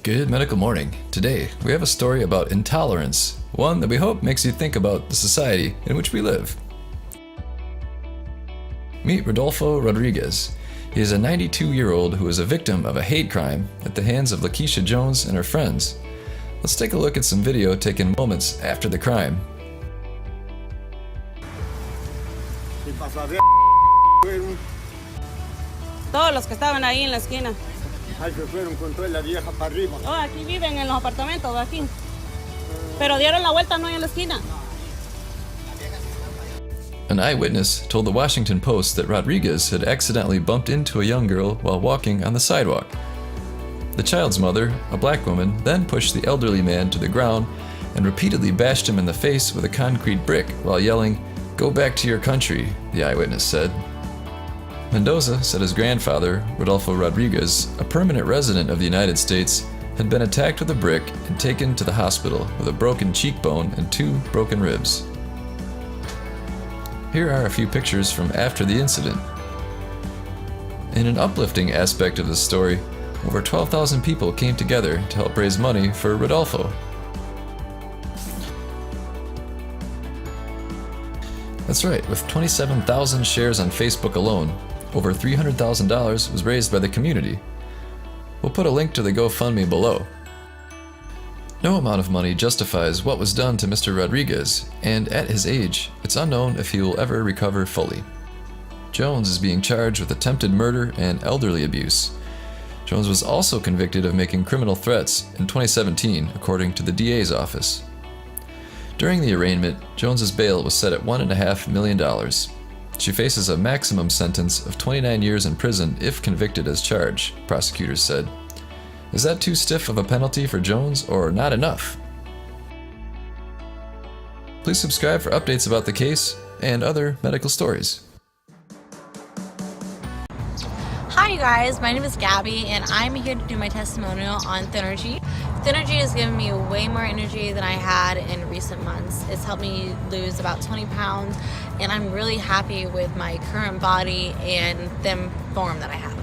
Good medical morning. Today, we have a story about intolerance, one that we hope makes you think about the society in which we live. Meet Rodolfo Rodriguez. He is a 92-year-old who is a victim of a hate crime at the hands of Lakeisha Jones and her friends. Let's take a look at some video taken moments after the crime. Todos los que estaban ahí en la esquina. Ay, se fueron con toda la vieja para arriba. Oh, aquí viven en los apartamentos, aquí. Pero dieron la vuelta, no en la esquina. An eyewitness told the Washington Post that Rodriguez had accidentally bumped into a young girl while walking on the sidewalk. The child's mother, a black woman, then pushed the elderly man to the ground and repeatedly bashed him in the face with a concrete brick while yelling, "Go back to your country," the eyewitness said. Mendoza said his grandfather, Rodolfo Rodriguez, a permanent resident of the United States, had been attacked with a brick and taken to the hospital with a broken cheekbone and 2 broken ribs. Here are a few pictures from after the incident. In an uplifting aspect of this story, over 12,000 people came together to help raise money for Rodolfo. That's right, with 27,000 shares on Facebook alone, over $300,000 was raised by the community. We'll put a link to the GoFundMe below. No amount of money justifies what was done to Mr. Rodriguez, and at his age, it's unknown if he will ever recover fully. Jones is being charged with attempted murder and elderly abuse. Jones was also convicted of making criminal threats in 2017, according to the DA's office. During the arraignment, Jones's bail was set at $1.5 million. She faces a maximum sentence of 29 years in prison if convicted as charged, prosecutors said. Is that too stiff of a penalty for Jones, or not enough? Please subscribe for updates about the case and other medical stories. Hi you guys, my name is Gabby and I'm here to do my testimonial on Thynergy. Thynergy has given me way more energy than I had in recent months. It's helped me lose about 20 pounds and I'm really happy with my current body and thin form that I have.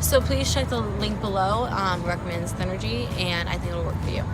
So please check the link below, recommends Thynergy, and I think it'll work for you.